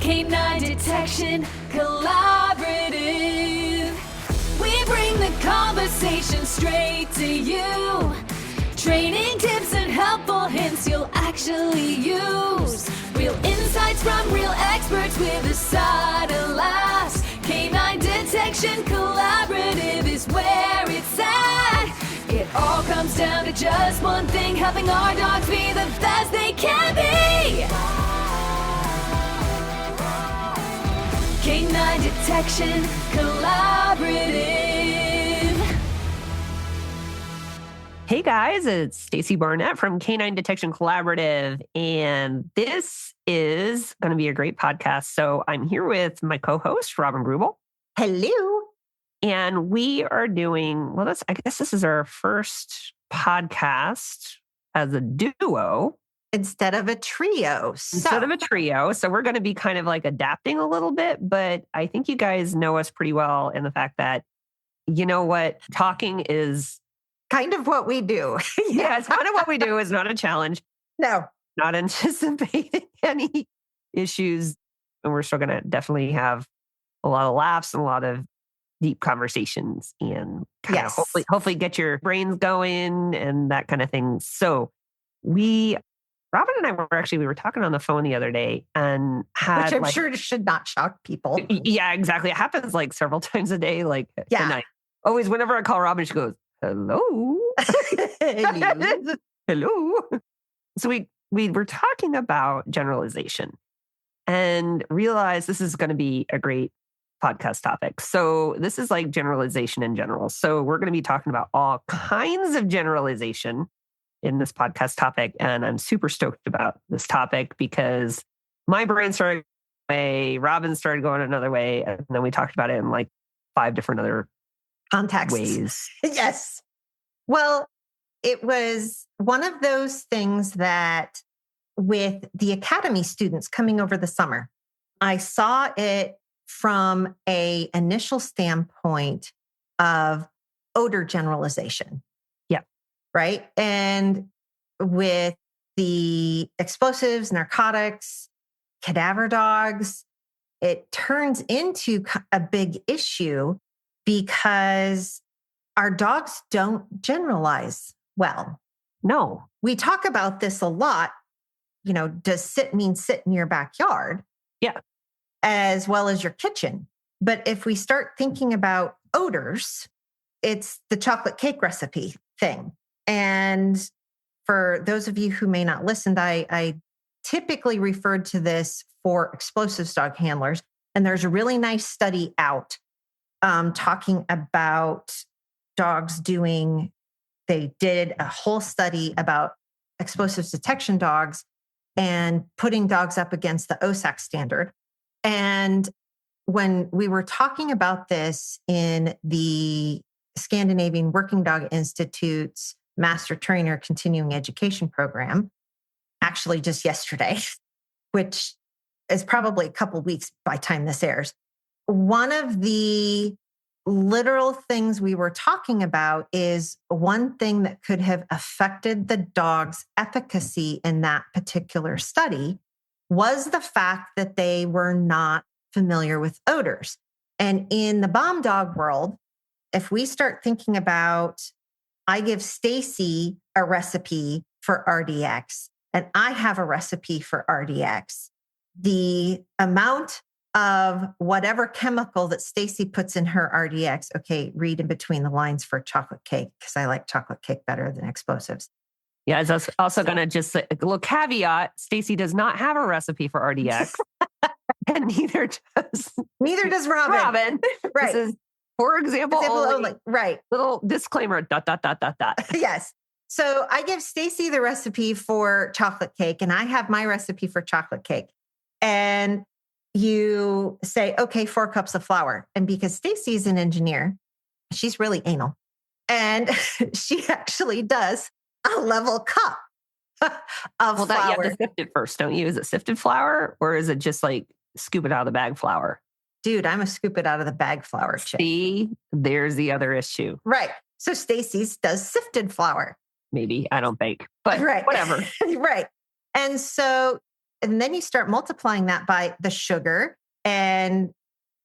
Canine Detection Collaborative. We bring the conversation straight to you. Training tips and helpful hints you'll actually use. Real insights from real experts with a side of laughs. Canine Detection Collaborative is where it's at. It all comes down to just one thing, helping our dogs be the best they can be. Canine Detection Collaborative. Hey guys, it's Stacy Barnett from Canine Detection Collaborative, and this is going to be a great podcast. So I'm here with my co-host, Greubel. Hello. And we are doing, I guess this is our first podcast as a duo. Instead of a trio. So we're going to be kind of like adapting a little bit, but I think you guys know us pretty well in the fact that, you know what, talking is kind of what we do. Yeah, it's kind of what we do. It's not a challenge. No. Not anticipating any issues. And we're still going to definitely have a lot of laughs and a lot of deep conversations and kind of hopefully get your brains going and that kind of thing. So Robin and I we were talking on the phone the other day and which I'm sure should not shock people. Yeah, exactly. It happens like several times a day. And always, whenever I call Robin, she goes, hello. Hello. Hello. So we were talking about generalization and realized this is going to be a great podcast topic. So this is like generalization in general. So we're going to be talking about all kinds of generalization in this podcast topic. And I'm super stoked about this topic because my brain started one way, Robin started going another way. And then we talked about it in like 5 different other contexts. Ways. Yes. Well, it was one of those things that with the academy students coming over the summer, I saw it from an initial standpoint of odor generalization. Yeah. Right. And with the explosives, narcotics, cadaver dogs, it turns into a big issue because our dogs don't generalize well. No. We talk about this a lot. You know, does sit mean sit in your backyard? Yeah. As well as your kitchen. But if we start thinking about odors, it's the chocolate cake recipe thing. And for those of you who may not listen, I typically referred to this for explosives dog handlers. And there's a really nice study out talking about dogs they did a whole study about explosives detection dogs and putting dogs up against the OSAC standard. And when we were talking about this in the Scandinavian Working Dog Institute's Master Trainer Continuing Education Program, actually just yesterday, which is probably a couple weeks by the time this airs, one of the literal things we were talking about is one thing that could have affected the dog's efficacy in that particular study was the fact that they were not familiar with odors. And in the bomb dog world, if we start thinking about, I give Stacy a recipe for RDX and I have a recipe for RDX, the amount of whatever chemical that Stacy puts in her RDX, okay, read in between the lines for chocolate cake, because I like chocolate cake better than explosives. Yeah, I was also going to just say a little caveat. Stacy does not have a recipe for RDX. And neither does Robin. Right. This is, for example only. Right. Little disclaimer, ... Yes. So I give Stacy the recipe for chocolate cake and I have my recipe for chocolate cake. And you say, okay, 4 cups of flour. And because Stacy's an engineer, she's really anal. And she actually does a level cup of flour. You have to sift it first, don't you? Is it sifted flour or is it just like scoop it out of the bag flour? Dude, I'm a scoop it out of the bag flour chick. See, there's the other issue. Right. So Stacy's does sifted flour. Maybe. I don't bake, but right. Whatever. Right. And so And then you start multiplying that by the sugar. And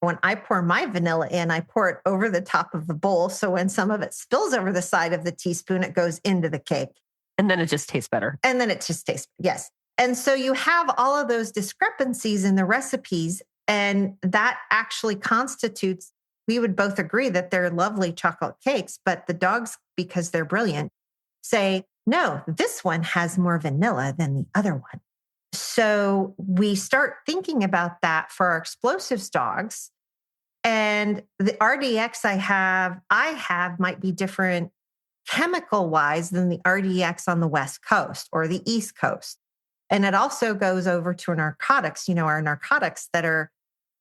when I pour my vanilla in, I pour it over the top of the bowl. So when some of it spills over the side of the teaspoon, it goes into the cake. And then it just tastes better. And then it just tastes, yes. And so you have all of those discrepancies in the recipes. And that actually constitutes, we would both agree that they're lovely chocolate cakes, but the dogs, because they're brilliant, say, no, this one has more vanilla than the other one. So we start thinking about that for our explosives dogs. And the RDX I have might be different chemical wise than the RDX on the West Coast or the East Coast. And it also goes over to our narcotics. Our narcotics that are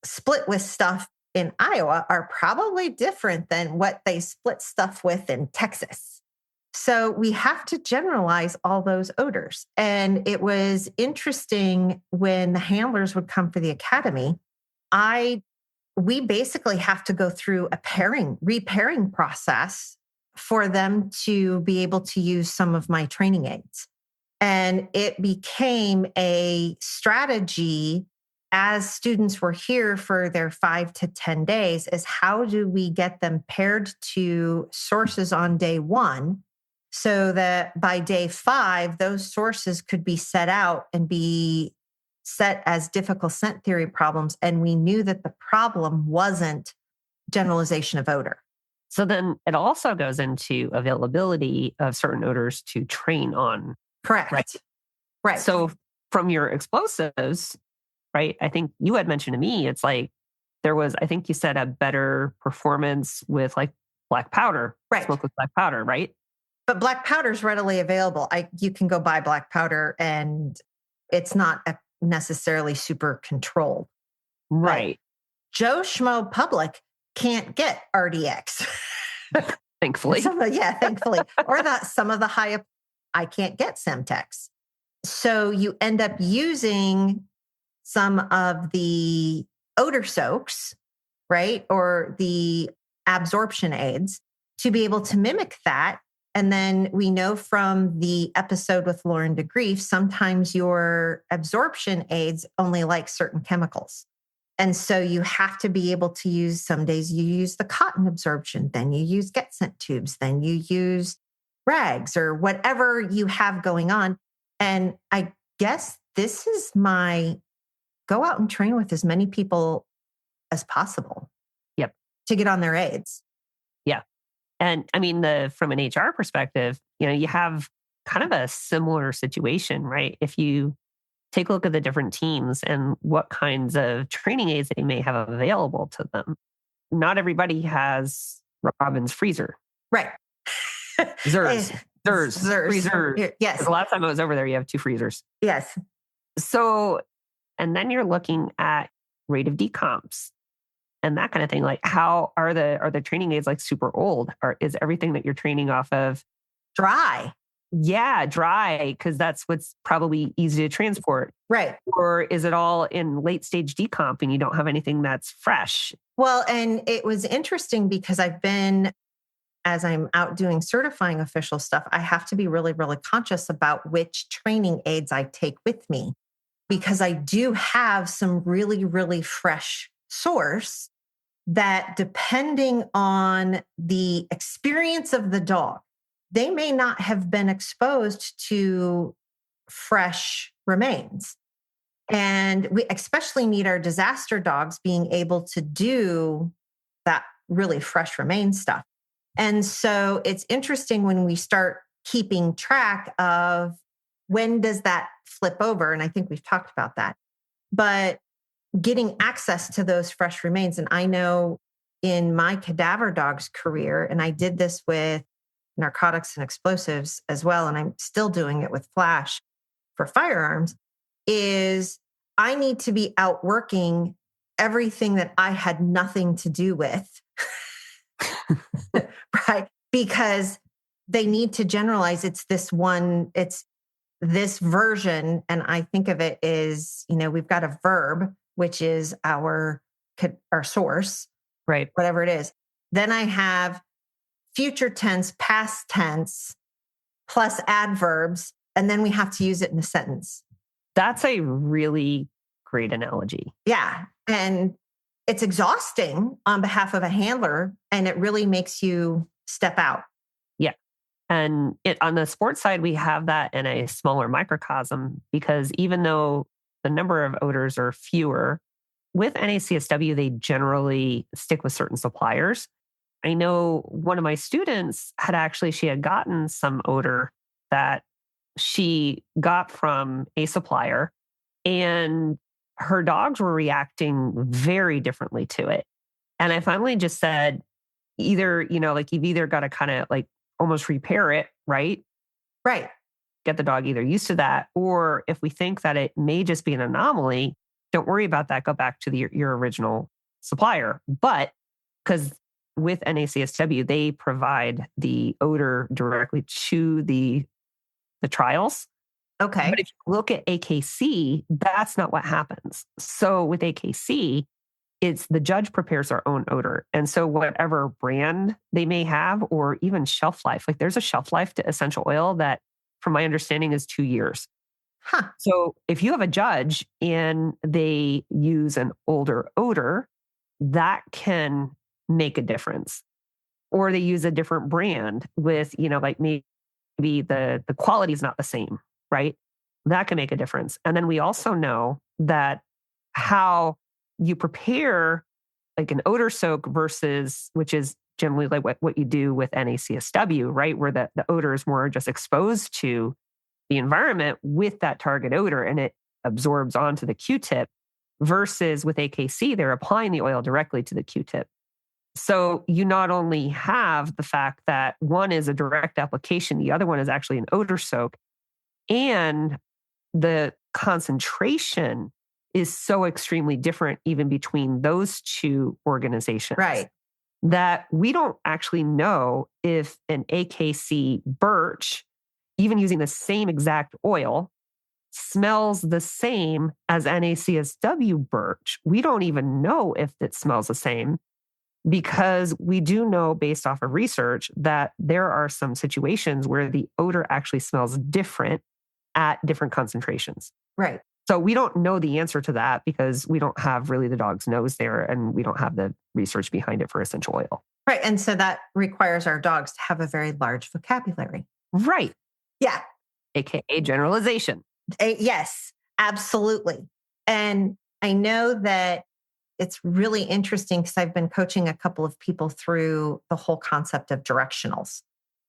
split with stuff in Iowa are probably different than what they split stuff with in Texas. So we have to generalize all those odors. And it was interesting when the handlers would come for the academy, we basically have to go through a repairing process for them to be able to use some of my training aids. And it became a strategy as students were here for their 5 to 10 days is how do we get them paired to sources on day 1 so that by day 5, those sources could be set out and be set as difficult scent theory problems. And we knew that the problem wasn't generalization of odor. So then it also goes into availability of certain odors to train on. Correct. Right. So from your explosives, right, I think you had mentioned to me, it's like there was, I think you said a better performance with like black powder, right? Smoke with black powder, right? But black powder is readily available. You can go buy black powder and it's not necessarily super controlled. Right. Joe Schmo Public can't get RDX. Thankfully. Thankfully. Or some of the high, I can't get Semtex. So you end up using some of the odor soaks, right? Or the absorption aids to be able to mimic that. And then we know from the episode with Lauren DeGrief, sometimes your absorption aids only like certain chemicals. And so you have to be able to use, some days you use the cotton absorption, then you use get scent tubes, then you use rags or whatever you have going on. And I guess this is my go out and train with as many people as possible. Yep. To get on their aids. Yeah. And I mean, from an HR perspective, you have kind of a similar situation, right? If you take a look at the different teams and what kinds of training aids they may have available to them. Not everybody has Robin's freezer. Right. Zers, freezer. Yes. The last time I was over there, you have 2 freezers. Yes. So, and then you're looking at rate of decomps and that kind of thing. Like, how are the training aids like super old? Or is everything that you're training off of dry? Yeah, dry, because that's what's probably easy to transport. Right. Or is it all in late stage decomp and you don't have anything that's fresh? Well, and it was interesting because as I'm out doing certifying official stuff, I have to be really, really conscious about which training aids I take with me because I do have some really, really fresh source that depending on the experience of the dog, they may not have been exposed to fresh remains. And we especially need our disaster dogs being able to do that really fresh remain stuff. And so it's interesting when we start keeping track of when does that flip over? And I think we've talked about that. But getting access to those fresh remains. And I know in my cadaver dog's career, and I did this with narcotics and explosives as well, and I'm still doing it with Flash for firearms, is I need to be out working everything that I had nothing to do with, right? Because they need to generalize. It's this version. And I think of it as, we've got a verb, which is our source, right? Whatever it is. Then I have future tense, past tense, plus adverbs, and then we have to use it in a sentence. That's a really great analogy. Yeah. And it's exhausting on behalf of a handler, and it really makes you step out. Yeah. And on the sports side, we have that in a smaller microcosm because even though the number of odors are fewer, with NACSW, they generally stick with certain suppliers. I know one of my students she had gotten some odor that she got from a supplier, and her dogs were reacting very differently to it. And I finally just said, either, like you've either got to kind of like almost repair it, right? Right. Get the dog either used to that, or if we think that it may just be an anomaly, don't worry about that. Go back to your original supplier. But because with NACSW, they provide the odor directly to the trials. Okay. But if you look at AKC, that's not what happens. So with AKC, it's the judge prepares their own odor. And so whatever brand they may have, or even shelf life, like there's a shelf life to essential oil that, from my understanding, is 2 years. Huh. So if you have a judge and they use an older odor, that can make a difference. Or they use a different brand with, like maybe the quality is not the same, right? That can make a difference. And then we also know that how you prepare like an odor soak versus, which is generally like what you do with NACSW, right? Where the odor is more just exposed to the environment with that target odor and it absorbs onto the Q-tip, versus with AKC, they're applying the oil directly to the Q-tip. So you not only have the fact that one is a direct application, the other one is actually an odor soak, and the concentration is so extremely different even between those two organizations. Right. That we don't actually know if an AKC birch, even using the same exact oil, smells the same as NACSW birch. We don't even know if it smells the same, because we do know based off of research that there are some situations where the odor actually smells different at different concentrations. Right. So we don't know the answer to that because we don't have really the dog's nose there, and we don't have the research behind it for essential oil. Right. And so that requires our dogs to have a very large vocabulary. Right. Yeah. AKA generalization. Yes, absolutely. And I know that it's really interesting because I've been coaching a couple of people through the whole concept of directionals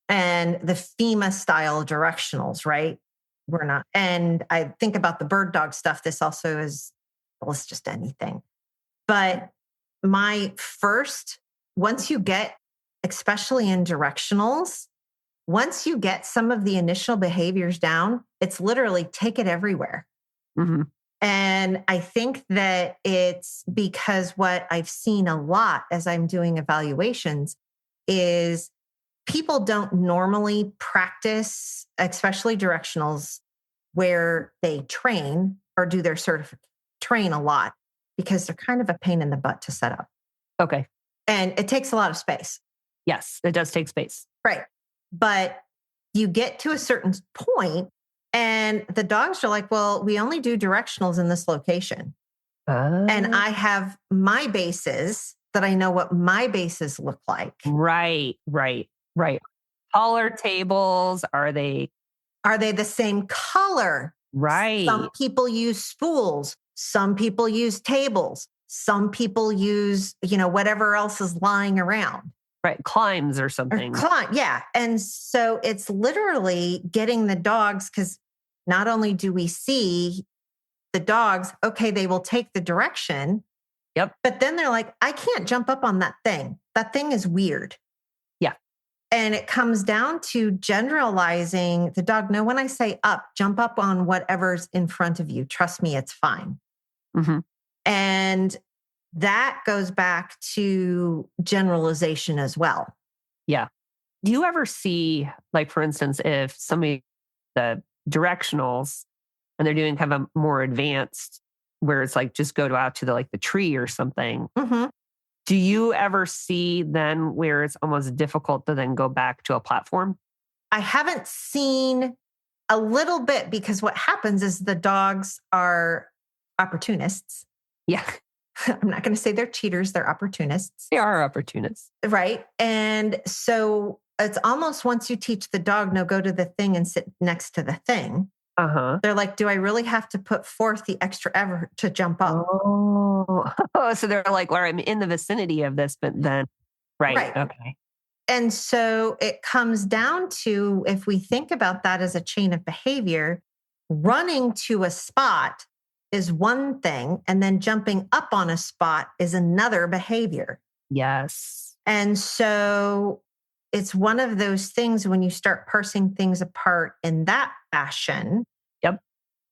and the FEMA style directionals, right? We're not. And I think about the bird dog stuff. This also is, well, it's just anything. But once you get, especially in directionals, once you get some of the initial behaviors down, it's literally take it everywhere. Mm-hmm. And I think that it's because what I've seen a lot as I'm doing evaluations is people don't normally practice, especially directionals, where they train or do their train a lot because they're kind of a pain in the butt to set up. Okay. And it takes a lot of space. Yes, it does take space. Right. But you get to a certain point and the dogs are like, well, we only do directionals in this location. And I have my bases that I know what my bases look like. Right. Collar tables, are they the same color? Right. Some people use spools. Some people use tables. Some people use, whatever else is lying around. Right. Climbs or something. Yeah. And so it's literally getting the dogs, because not only do we see the dogs, okay, they will take the direction. Yep. But then they're like, I can't jump up on that thing. That thing is weird. Yeah. And it comes down to generalizing the dog. No, when I say up, jump up on whatever's in front of you. Trust me, it's fine. Mm-hmm. And that goes back to generalization as well. Yeah. Do you ever see, like, for instance, if somebody, the directionals, and they're doing kind of a more advanced, where it's like, just go out to the tree or something. Mm-hmm. Do you ever see then where it's almost difficult to then go back to a platform? I haven't seen A little bit, because what happens is the dogs are opportunists. Yeah, I'm not going to say they're cheaters, they're opportunists. they are opportunists. Right. And so it's almost once you teach the dog, no, go to the thing and sit next to the thing. Uh-huh. They're like, do I really have to put forth the extra effort to jump up? Oh, so they're like, well, I'm in the vicinity of this, but then, right. Okay. And so it comes down to, if we think about that as a chain of behavior, running to a spot is one thing, and then jumping up on a spot is another behavior. Yes. And so it's one of those things when you start parsing things apart in that fashion. Yep.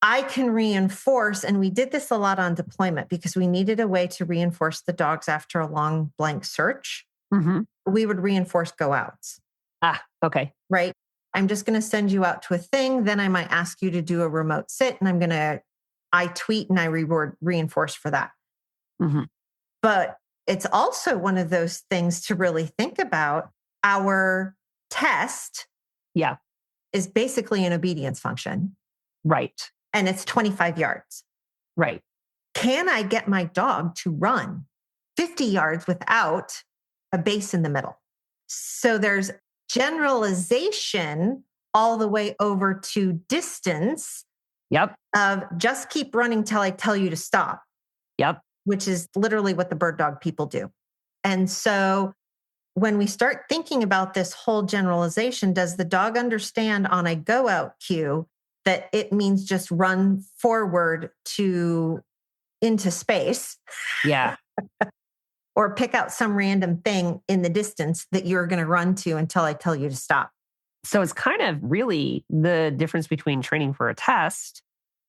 I can reinforce, and we did this a lot on deployment because we needed a way to reinforce the dogs after a long blank search. Mm-hmm. We would reinforce go outs. Okay. Right? I'm just going to send you out to a thing. Then I might ask you to do a remote sit, and I tweet and I reinforce for that. Mm-hmm. But it's also one of those things to really think about. Our test is basically an obedience function. Right. And it's 25 yards. Right. Can I get my dog to run 50 yards without a base in the middle? So there's generalization all the way over to distance. Yep. Of just keep running till I tell you to stop. Yep. Which is literally what the bird dog people do. And so when we start thinking about this whole generalization, does the dog understand on a go out cue that it means just run forward into space? Yeah. Or pick out some random thing in the distance that you're going to run to until I tell you to stop. So it's kind of really the difference between training for a test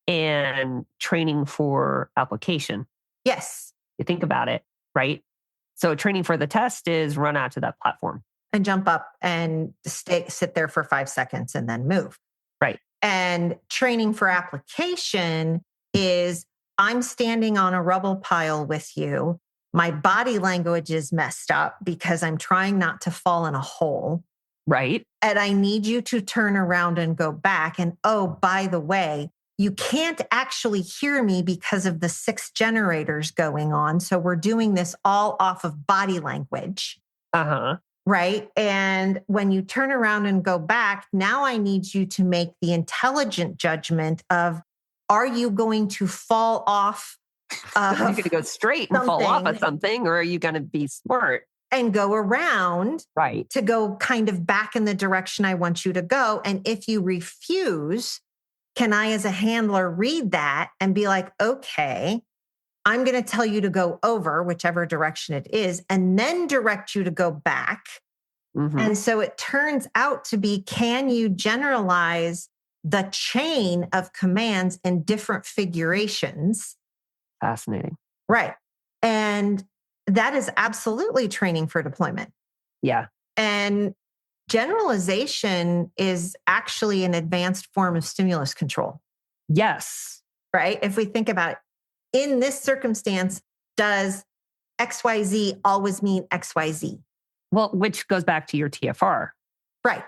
and training for application. Yes. You think about it, right? So training for the test is run out to that platform. And jump up and sit there for 5 seconds and then move. Right. And training for application is I'm standing on a rubble pile with you. My body language is messed up because I'm trying not to fall in a hole. Right. And I need you to turn around and go back. And oh, by the way, you can't actually hear me because of the 6 generators going on. So we're doing this all off of body language. Uh-huh. Right. And when you turn around and go back, now I need you to make the intelligent judgment of, are you going to fall off? Are you going to go straight and fall off of something, or are you going to be smart? And go around to go kind of back in the direction I want you to go. And if you refuse, can I, as a handler, read that and be like, okay, I'm going to tell you to go over whichever direction it is, and then direct you to go back. Mm-hmm. And so it turns out to be, can you generalize the chain of commands in different figurations? Fascinating. Right. And that is absolutely training for deployment. Yeah. And generalization is actually an advanced form of stimulus control. Yes. Right? If we think about it, in this circumstance, does XYZ always mean XYZ? Well, which goes back to your TFR. Right.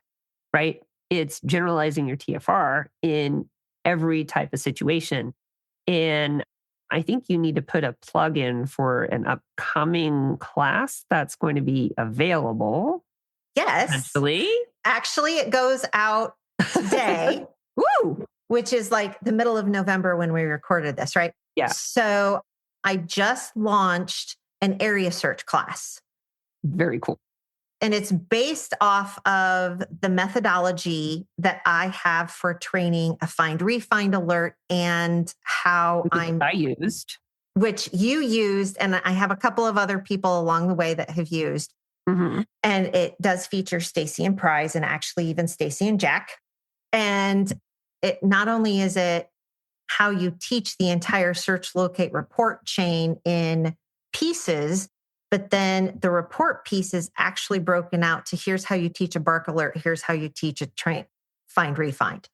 Right? It's generalizing your TFR in every type of situation. And I think you need to put a plug in for an upcoming class that's going to be available. Yes. Actually, it goes out today. Woo! Which is like the middle of November when we recorded this, right? Yeah. So I just launched an area search class. Very cool. And it's based off of the methodology that I have for training a find refind alert, and how I used. Which you used, and I have a couple of other people along the way that have used. Mm-hmm. And it does feature Stacy and Prize, and actually even Stacy and Jack. And it not only is it how you teach the entire search, locate, report chain in pieces, but then the report piece is actually broken out to, here's how you teach a bark alert, here's how you teach a find refind.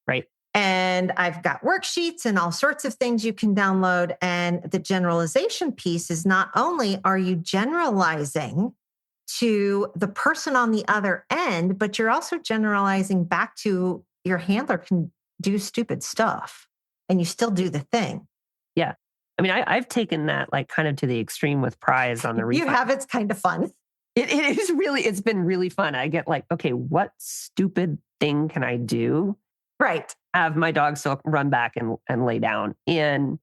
Right. And I've got worksheets and all sorts of things you can download. And the generalization piece is, not only are you generalizing to the person on the other end, but you're also generalizing back to your handler can do stupid stuff and you still do the thing. Yeah. I mean, I've taken that like kind of to the extreme with prize on the You refund. have, it's kind of fun. It is really, it's been really fun. I get like, okay, what stupid thing can I do? Right. Have my dog still run back and lay down. And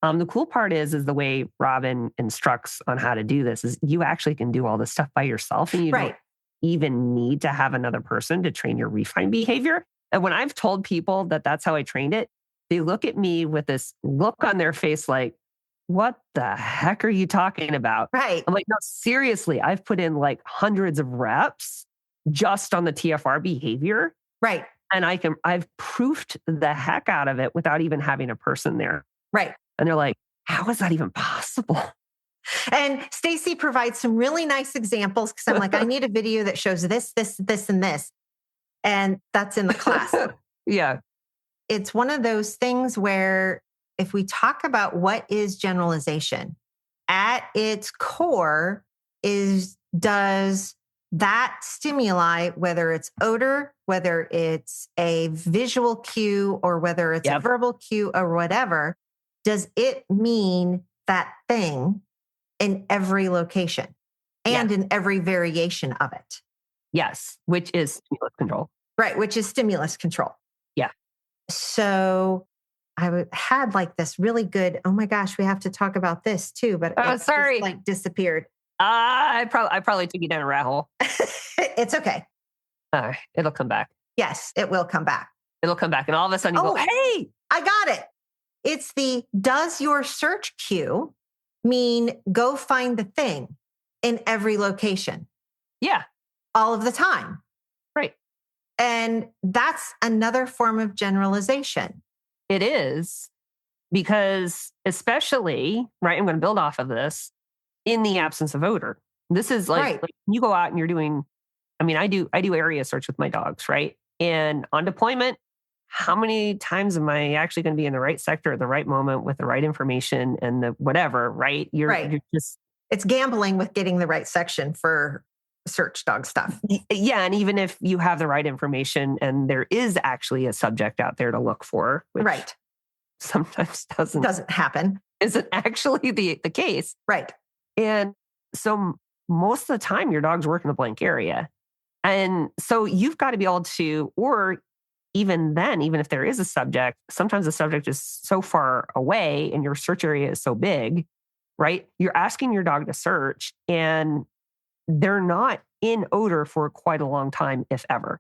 the cool part is the way Robin instructs on how to do this is you actually can do all this stuff by yourself and you don't even need to have another person to train your refine behavior. And when I've told people that that's how I trained it, they look at me with this look on their face like, what the heck are you talking about? Right. I'm like, no, seriously, I've put in like hundreds of reps just on the TFR behavior. Right. And I've proofed the heck out of it without even having a person there. Right. And they're like, how is that even possible? And Stacy provides some really nice examples because I'm like, I need a video that shows this, and this. And that's in the class. Yeah. It's one of those things where if we talk about what is generalization, at its core does that stimuli, whether it's odor, whether it's a visual cue, or whether it's a verbal cue or whatever, does it mean that thing in every location and in every variation of it? Yes, which is stimulus control. Right, which is stimulus control. Yeah. So I had like this really good, oh my gosh, we have to talk about this too, but it sorry, just like disappeared. I probably took you down a rat hole. It's okay. It'll come back. Yes, it will come back. It'll come back. And all of a sudden you go, hey, I got it. It's does your search cue mean go find the thing in every location? Yeah. All of the time. Right. And that's another form of generalization. It is, because especially, right, I'm going to build off of this, in the absence of odor. This is like you go out and you're doing, I mean, I do area search with my dogs, right? And on deployment, how many times am I actually going to be in the right sector at the right moment with the right information and the whatever, right? You're just... It's gambling with getting the right section for search dog stuff. Yeah. And even if you have the right information and there is actually a subject out there to look for, which sometimes doesn't happen, isn't actually the case. Right. And so most of the time your dog's working a blank area. And so you've got to be able to, or even then, even if there is a subject, sometimes the subject is so far away and your search area is so big, right? You're asking your dog to search and they're not in odor for quite a long time, if ever.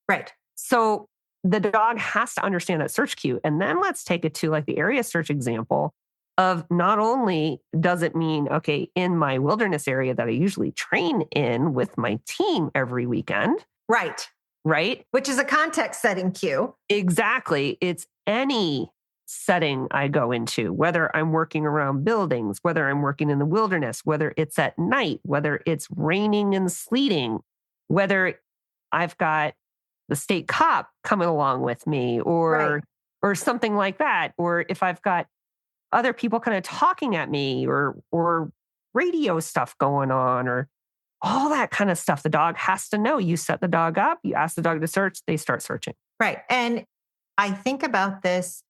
Right. So the dog has to understand that search cue. And then let's take it to like the area search example of not only does it mean, okay, in my wilderness area that I usually train in with my team every weekend. Right. Right. Which is a context setting cue. Exactly. It's any setting I go into, whether I'm working around buildings, whether I'm working in the wilderness, whether it's at night, whether it's raining and sleeting, whether I've got the state cop coming along with me or something like that. Or if I've got other people kind of talking at me or radio stuff going on or all that kind of stuff. The dog has to know. You set the dog up, you ask the dog to search, they start searching. Right. And I think about this,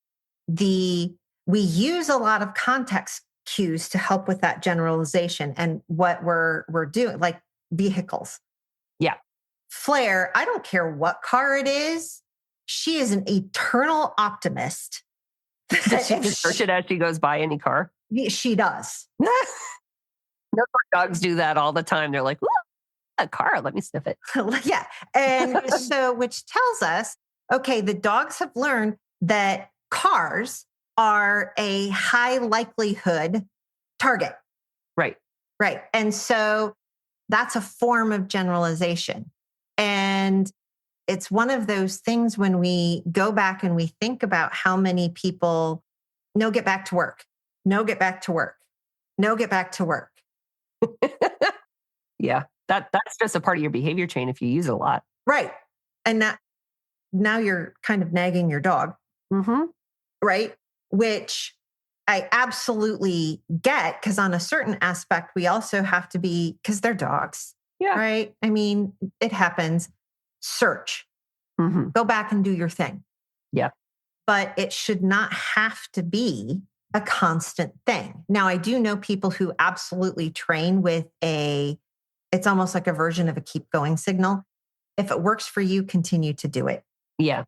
we use a lot of context cues to help with that generalization and what we're doing, like vehicles. Yeah. Flair, I don't care what car it is. She is an eternal optimist. Does she just search it as she goes by any car? She does. No, dogs do that all the time. They're like, a car, let me sniff it. Yeah. And so, which tells us, okay, the dogs have learned that cars are a high likelihood target. Right. Right. And so that's a form of generalization. And it's one of those things when we go back and we think about how many people, no, get back to work. No, get back to work. No, get back to work. Yeah. That's just a part of your behavior chain if you use it a lot. Right. And now you're kind of nagging your dog. Mm-hmm. Right. Which I absolutely get, because on a certain aspect, we also have to be, because they're dogs. Yeah. Right. I mean, it happens. Search. Mm-hmm. Go back and do your thing. Yeah. But it should not have to be a constant thing. Now, I do know people who absolutely train with it's almost like a version of a keep going signal. If it works for you, continue to do it. Yeah.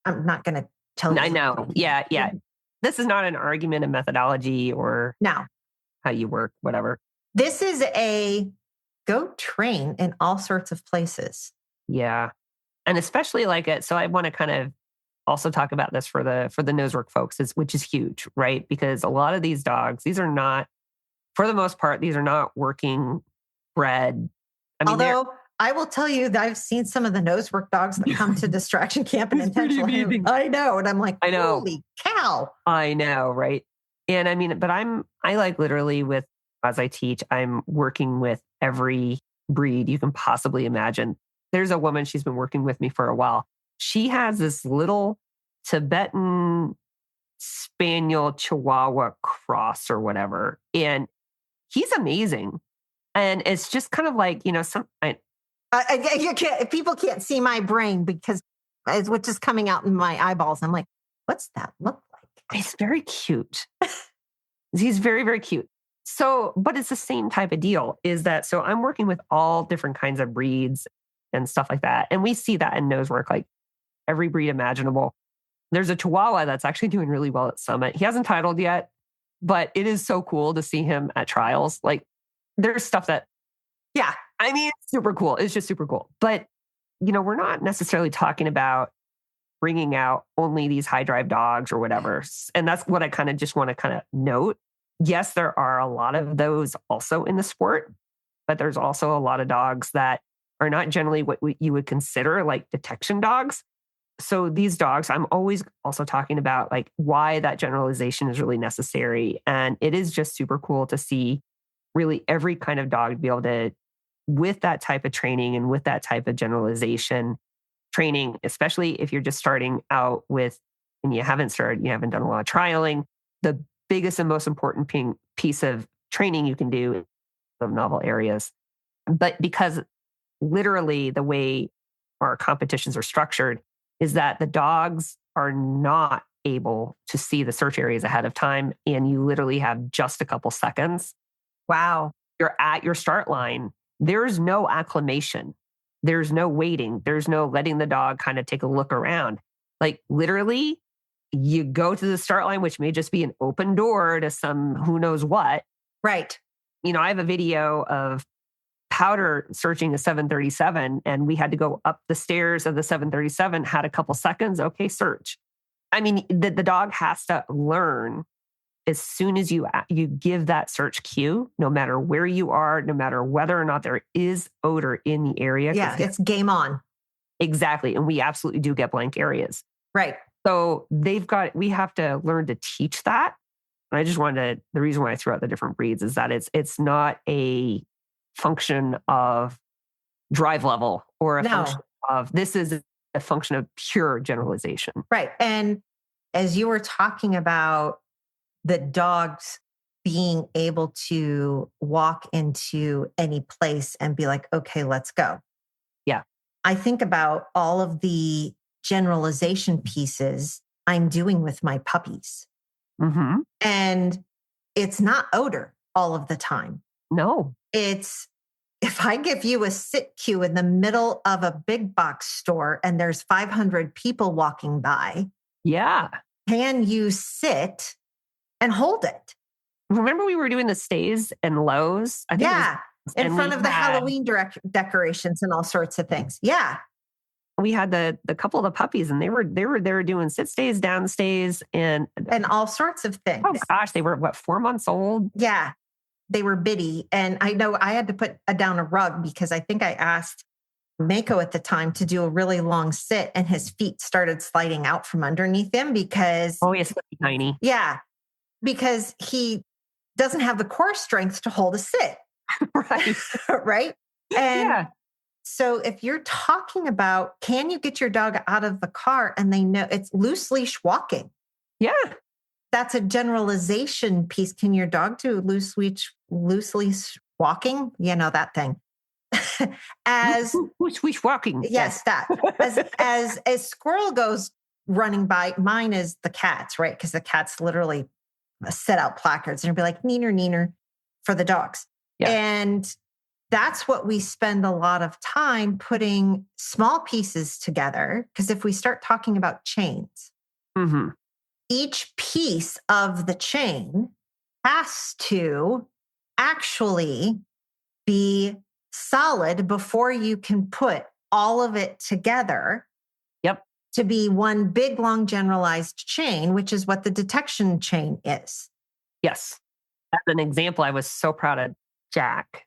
I'm not going to tell you. I know. Yeah. Yeah. This is not an argument of methodology or No, how you work, whatever. this is a go train in all sorts of places. Yeah. And especially so I want to kind of also talk about this for the nose work folks, which is huge, right? Because a lot of these dogs, these are not, for the most part, these are not working bred. I mean, Although I will tell you that I've seen some of the nose work dogs that come to distraction camp and It's pretty intentional. amazing. I know. And I'm like, I know. holy cow. I know, right? And I mean, but I like literally as I teach, I'm working with every breed you can possibly imagine. There's a woman, she's been working with me for a while. She has this little Tibetan Spaniel Chihuahua cross or whatever. And he's amazing. And it's just kind of like, you People can't see my brain because it's what's just coming out in my eyeballs. I'm like, what's that look like? he's very cute. He's very, very cute. So, but it's the same type of deal so I'm working with all different kinds of breeds and stuff like that. And we see that in nose work, like every breed imaginable. There's a Chihuahua that's actually doing really well at Summit. He hasn't titled yet, but it is so cool to see him at trials. Like there's stuff that, yeah, I mean, it's super cool. It's just super cool. But, we're not necessarily talking about bringing out only these high drive dogs or whatever. And that's what I kind of just want to kind of note. Yes, there are a lot of those also in the sport, but there's also a lot of dogs that are not generally what you would consider like detection dogs. So these dogs, I'm always also talking about like why that generalization is really necessary. And it is just super cool to see really every kind of dog be able to, with that type of training and with that type of generalization training, especially if you're just starting out and you haven't done a lot of trialing, the biggest and most important piece of training you can do of novel areas. But because literally the way our competitions are structured is that the dogs are not able to see the search areas ahead of time. And you literally have just a couple seconds. Wow. You're at your start line. There's no acclimation. There's no waiting. There's no letting the dog kind of take a look around. Like literally, you go to the start line, which may just be an open door to some who knows what. Right. I have a video of Powder searching a 737, and we had to go up the stairs of the 737, had a couple seconds. Okay, search. I mean, the dog has to learn as soon as you give that search cue, no matter where you are, no matter whether or not there is odor in the area. Yeah, it's game on. Exactly. And we absolutely do get blank areas. Right. So we have to learn to teach that. And I just the reason why I threw out the different breeds is that it's not a function of drive level or function of, this is a function of pure generalization. Right. And as you were talking about the dogs being able to walk into any place and be like, okay, let's go. Yeah. I think about all of the generalization pieces I'm doing with my puppies. Mm-hmm. And it's not odor all of the time. No. It's if I give you a sit cue in the middle of a big box store and there's 500 people walking by. Yeah. Can you sit and hold it? Remember we were doing the stays and lows? I think in front of the Halloween decorations and all sorts of things. Yeah. We had the couple of the puppies and they were doing sit stays, down stays, and all sorts of things. Oh gosh, they were 4 months old? Yeah. They were bitty. And I know I had to put down a rug because I think I asked Mako at the time to do a really long sit and his feet started sliding out from underneath him because... Oh, he's tiny. Yeah. Because he doesn't have the core strength to hold a sit. Right. Right. And so if you're talking about, can you get your dog out of the car and they know it's loose leash walking? Yeah. That's a generalization piece. Can your dog do loose leash walking? That thing. As loose leash walking. Yes, that. As a squirrel goes running by. Mine is the cats, right? Because the cats literally set out placards and be like, neener, neener for the dogs. Yeah. And that's what we spend a lot of time putting small pieces together. Because if we start talking about chains, Mm-hmm. each piece of the chain has to actually be solid before you can put all of it together. Yep. To be one big, long, generalized chain, which is what the detection chain is. Yes. As an example, I was so proud of Jack,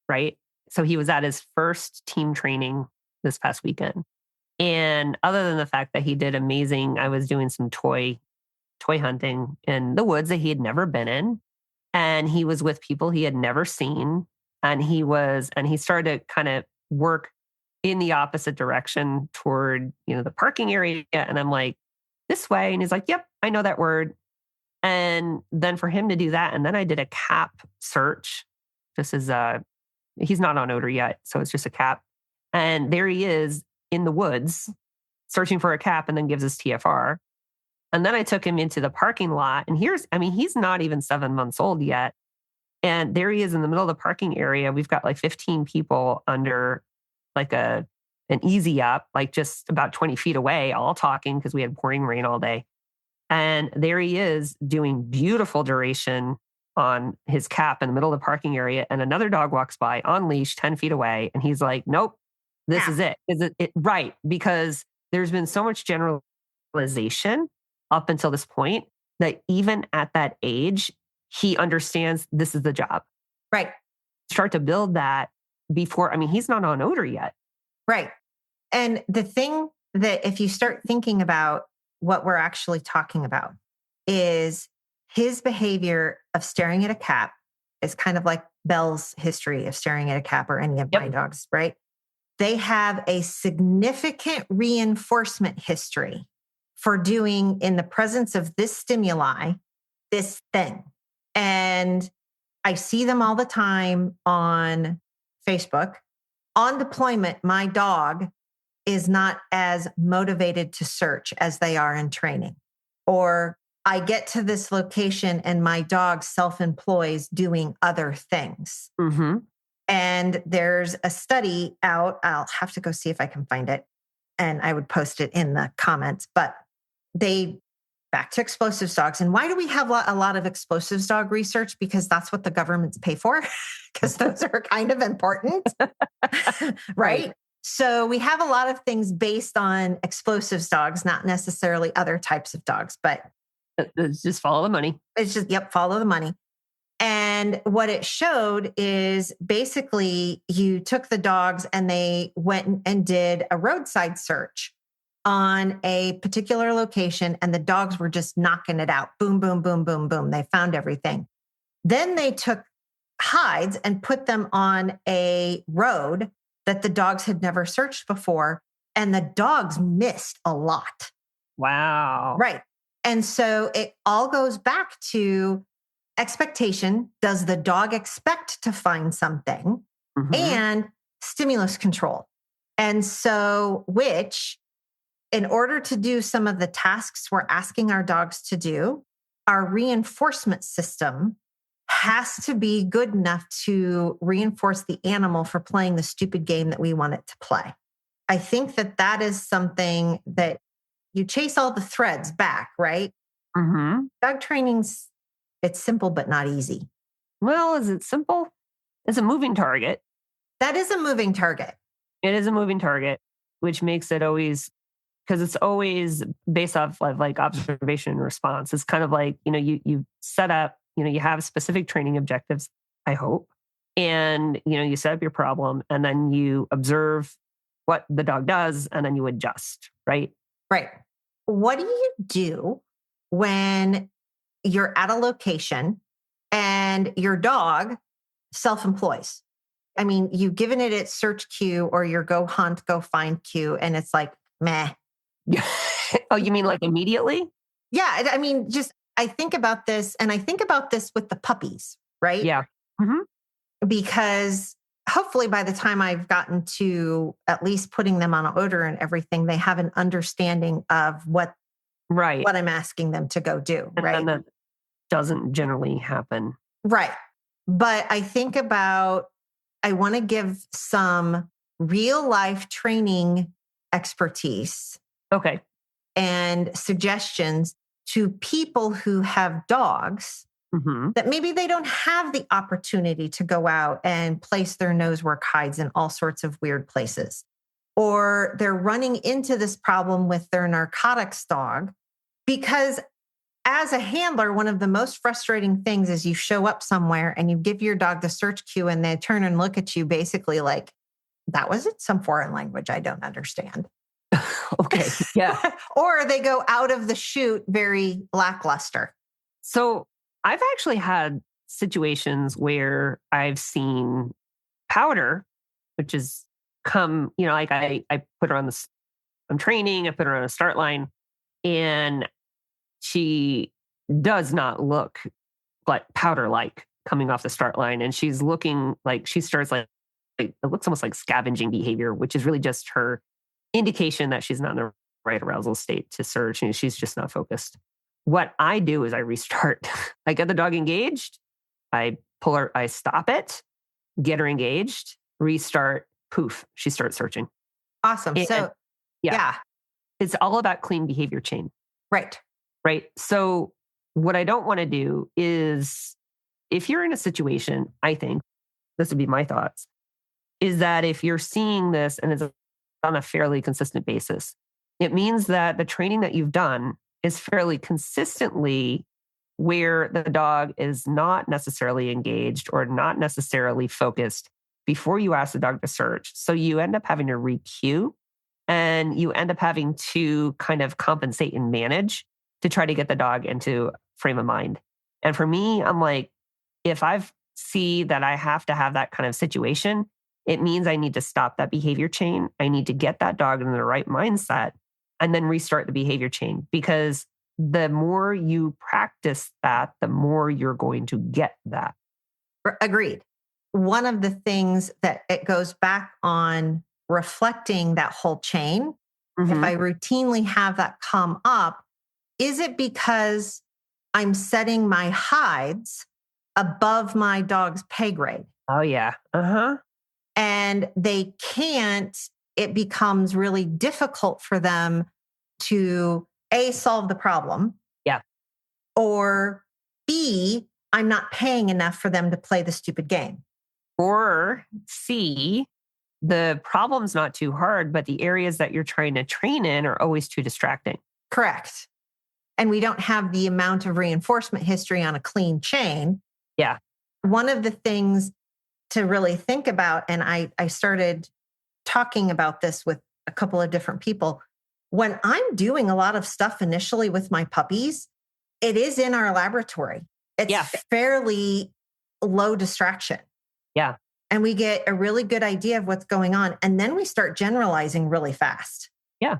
right? So he was at his first team training this past weekend. And other than the fact that he did amazing, I was doing some toy hunting in the woods that he had never been in. And he was with people he had never seen. And he started to kind of work in the opposite direction toward, the parking area. And I'm like, this way. And he's like, yep, I know that word. And then for him to do that, and then I did a cap search. This is he's not on Odor yet, so it's just a cap. And there he is in the woods searching for a cap, and then gives us TFR. And then I took him into the parking lot, and he's not even 7 months old yet. And there he is in the middle of the parking area. We've got like 15 people under like an easy up, like just about 20 feet away, all talking because we had pouring rain all day. And there he is doing beautiful duration on his cap in the middle of the parking area. And another dog walks by on leash 10 feet away. And he's like, nope, this is it. Is it right? Because there's been so much generalization up until this point that even at that age, he understands this is the job. Right. Start to build that before, he's not on Odor yet. Right. And the thing that if you start thinking about what we're actually talking about is his behavior of staring at a cap is kind of like Belle's history of staring at a cap or any of my dogs, right? They have a significant reinforcement history for doing in the presence of this stimuli, this thing. And I see them all the time on Facebook. On deployment, my dog is not as motivated to search as they are in training. Or I get to this location and my dog self-employs doing other things. Mm-hmm. And there's a study out. I'll have to go see if I can find it. And I would post it in the comments. But back to explosives dogs. And why do we have a lot of explosives dog research? Because that's what the governments pay for, because those are kind of important, right? So we have a lot of things based on explosives dogs, not necessarily other types of dogs, but it's just follow the money. It's just, follow the money. And what it showed is basically you took the dogs and they went and did a roadside search on a particular location, and the dogs were just knocking it out. Boom, boom, boom, boom, boom. They found everything. Then they took hides and put them on a road that the dogs had never searched before, and the dogs missed a lot. Wow. Right. And so it all goes back to expectation. Does the dog expect to find something? Mm-hmm. And stimulus control. And so, which, in order to do some of the tasks we're asking our dogs to do, our reinforcement system has to be good enough to reinforce the animal for playing the stupid game that we want it to play. I think that is something that you chase all the threads back, right? Mm-hmm. Dog training's, it's simple, but not easy. Well, is it simple? It's a moving target. That is a moving target. It is a moving target, which makes it always, because it's always based off of like observation and response. It's kind of like, you set up, you have specific training objectives, I hope. And, you set up your problem and then you observe what the dog does and then you adjust, right? Right. What do you do when you're at a location and your dog self-employs? I mean, you've given it its search cue or your go hunt, go find cue, and it's like, meh. Oh, you mean like immediately? Yeah. I mean, I think about this, and I think about this with the puppies, right? Yeah. Mm-hmm. Because hopefully by the time I've gotten to at least putting them on Odor and everything, they have an understanding of what Right. what I'm asking them to go do. And right. then that doesn't generally happen. Right. But I think about, I want to give some real life training expertise Okay. and suggestions to people who have dogs Mm-hmm. that maybe they don't have the opportunity to go out and place their nose work hides in all sorts of weird places. Or they're running into this problem with their narcotics dog because as a handler, one of the most frustrating things is you show up somewhere and you give your dog the search cue and they turn and look at you basically like, that was some foreign language I don't understand. Okay. Yeah. Or they go out of the chute very lackluster. So I've actually had situations where I've seen Powder, which is come, like I put her on I'm training, I put her on a start line, and she does not look like Powder like coming off the start line. And she's looking like she starts like it looks almost like scavenging behavior, which is really just her indication that she's not in the right arousal state to search and she's just not focused. What I do is I restart. I get the dog engaged. I pull her, I stop it, get her engaged, restart, poof, she starts searching. Awesome. And, so, yeah, it's all about clean behavior chain. Right. Right. So what I don't want to do is if you're in a situation, I think this would be my thoughts, is that if you're seeing this and it's on a fairly consistent basis, it means that the training that you've done is fairly consistently where the dog is not necessarily engaged or not necessarily focused before you ask the dog to search. So you end up having to re-cue and you end up having to kind of compensate and manage to try to get the dog into frame of mind. And for me, I'm like, if I see that I have to have that kind of situation, it means I need to stop that behavior chain. I need to get that dog in the right mindset and then restart the behavior chain. Because the more you practice that, the more you're going to get that. Agreed. One of the things that it goes back on reflecting that whole chain, if I routinely have that come up, is it because I'm setting my hides above my dog's pay grade? Oh, yeah. And they can't, it becomes really difficult for them to A, solve the problem. Yeah. Or B, I'm not paying enough for them to play the stupid game. Or C, the problem's not too hard, but the areas that you're trying to train in are always too distracting. Correct. And we don't have the amount of reinforcement history on a clean chain. Yeah. One of the things to really think about, and I started talking about this with a couple of different people, when I'm doing a lot of stuff initially with my puppies, it is in our laboratory. It's fairly low distraction. Yeah. And we get a really good idea of what's going on. And then we start generalizing really fast. Yeah.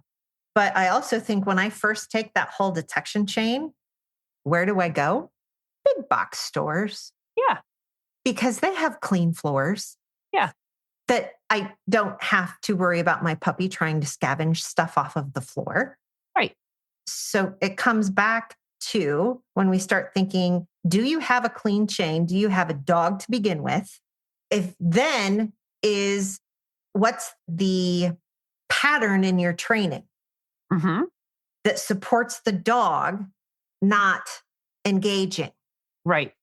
But I also think when I first take that whole detection chain, where do I go? Big box stores. Yeah. Because they have clean floors. Yeah. That I don't have to worry about my puppy trying to scavenge stuff off of the floor. Right. So it comes back to when we start thinking, do you have a clean chain? Do you have a dog to begin with? If then is what's the pattern in your training that supports the dog not engaging? Right.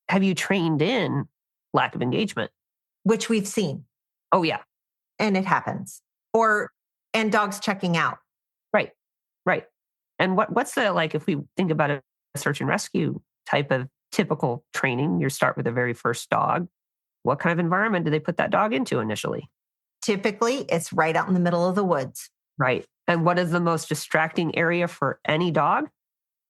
Have you trained in lack of engagement? Which we've seen. Oh, yeah. And it happens. And dogs checking out. Right. Right. And what's the, like, if we think about a search and rescue type of typical training, you start with the very first dog. What kind of environment do they put that dog into initially? Typically, it's right out in the middle of the woods. Right. And what is the most distracting area for any dog?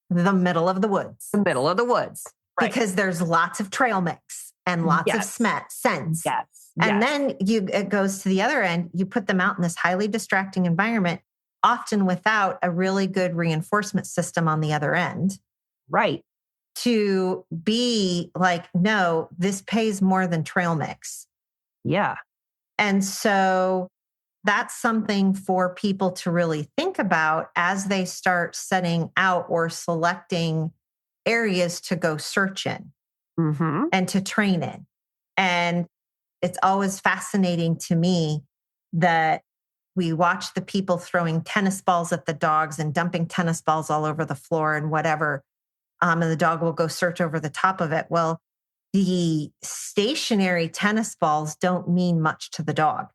The middle of the woods. The middle of the woods. Right. Because there's lots of trail mix and lots of scents. Yes. And then it goes to the other end. You put them out in this highly distracting environment, often without a really good reinforcement system on the other end. Right. To be like, no, this pays more than trail mix. Yeah. And so that's something for people to really think about as they start setting out or selecting areas to go search in and to train in. And it's always fascinating to me that we watch the people throwing tennis balls at the dogs and dumping tennis balls all over the floor and whatever. And the dog will go search over the top of it. Well, the stationary tennis balls don't mean much to the dog.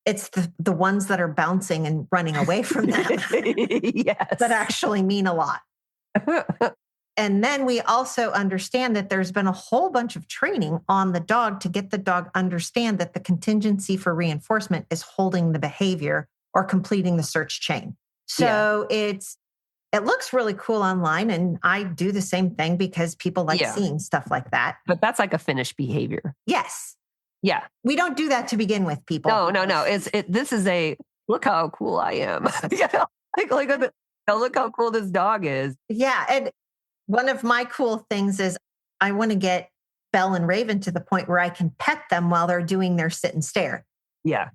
It's the ones that are bouncing and running away from them yes. that actually mean a lot. And then we also understand that there's been a whole bunch of training on the dog to get the dog understand that the contingency for reinforcement is holding the behavior or completing the search chain. So it looks really cool online. And I do the same thing because people like seeing stuff like that. But that's like a finished behavior. Yes. Yeah. We don't do that to begin with, people. No. This is a look how cool I am. Look how cool this dog is. Yeah. And one of my cool things is I want to get Belle and Raven to the point where I can pet them while they're doing their sit and stare. Yeah.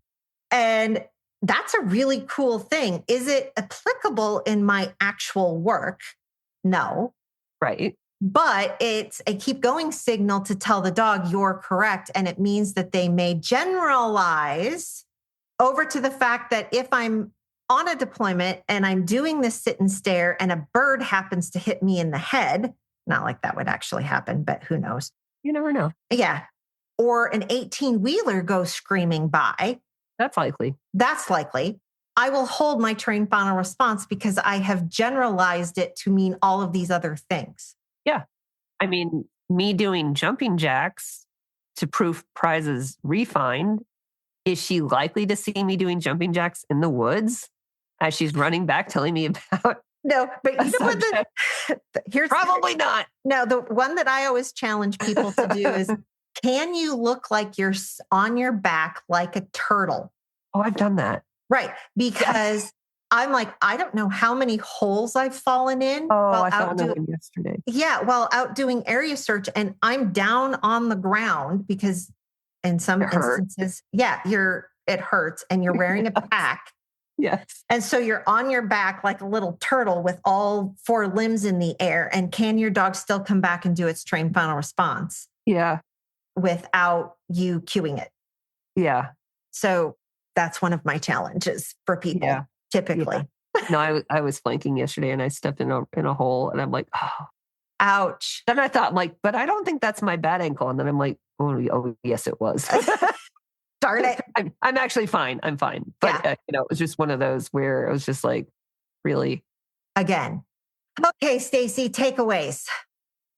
And that's a really cool thing. Is it applicable in my actual work? No. Right. But it's a keep going signal to tell the dog you're correct. And it means that they may generalize over to the fact that if I'm on a deployment and I'm doing this sit and stare and a bird happens to hit me in the head, not like that would actually happen, but who knows? You never know. Yeah. Or an 18-wheeler goes screaming by. That's likely. I will hold my trained final response because I have generalized it to mean all of these other things. Yeah. I mean, me doing jumping jacks to proof prizes refined. Is she likely to see me doing jumping jacks in the woods as she's running back telling me about? No, but you know what? Here's probably not. No, the one that I always challenge people to do is, can you look like you're on your back like a turtle? Oh, I've done that. Right. Because I'm like, I don't know how many holes I've fallen in. Oh, I found that one yesterday. Yeah. While out doing area search and I'm down on the ground because in some instances, it hurts and you're wearing a pack. Yes. And so you're on your back like a little turtle with all four limbs in the air. And can your dog still come back and do its trained final response? Yeah. Without you cueing it. Yeah. So that's one of my challenges for people, typically. Yeah. No, I was flanking yesterday and I stepped in a hole and I'm like, oh, ouch. Then I thought, like, but I don't think that's my bad ankle. And then I'm like, oh yes, it was. Darn it. I'm actually fine. I'm fine. But, it was just one of those where I was just like, really? Again. Okay, Stacy, takeaways.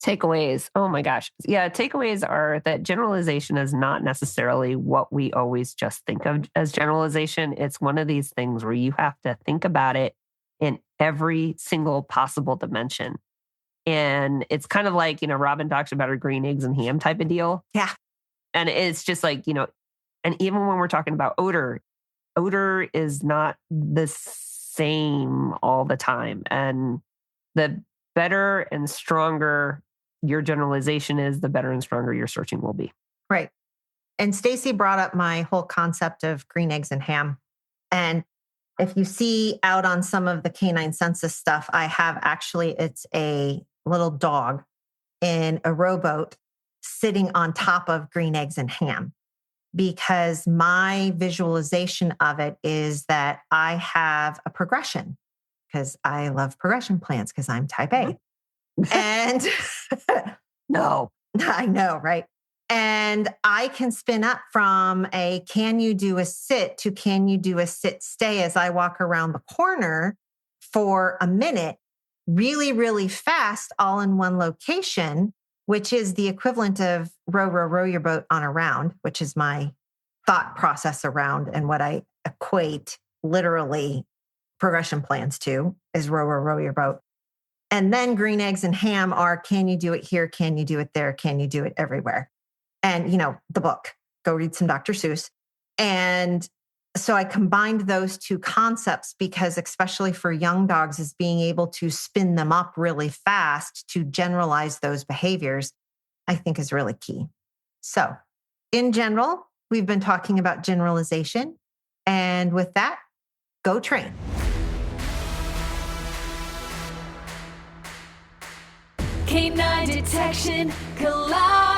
Takeaways. Oh my gosh. Yeah. Takeaways are that generalization is not necessarily what we always just think of as generalization. It's one of these things where you have to think about it in every single possible dimension. And it's kind of like, Robin talks about her green eggs and ham type of deal. Yeah. And it's just like, and even when we're talking about odor is not the same all the time. And the better and stronger your generalization is, the better and stronger your searching will be. Right. And Stacy brought up my whole concept of green eggs and ham. And if you see out on some of the canine census stuff, I have it's a little dog in a rowboat sitting on top of green eggs and ham. Because my visualization of it is that I have a progression because I love progression plans because I'm type A. And no, I know, right? And I can spin up from a can you do a sit to can you do a sit stay as I walk around the corner for a minute, really, really fast, all in one location, which is the equivalent of row your boat on a round, which is my thought process around and what I equate literally progression plans to is row your boat. And then green eggs and ham are, can you do it here? Can you do it there? Can you do it everywhere? And, the book, go read some Dr. Seuss. And so I combined those two concepts because especially for young dogs is being able to spin them up really fast to generalize those behaviors, I think is really key. So in general, we've been talking about generalization And with that, go train. Canine detection, collide.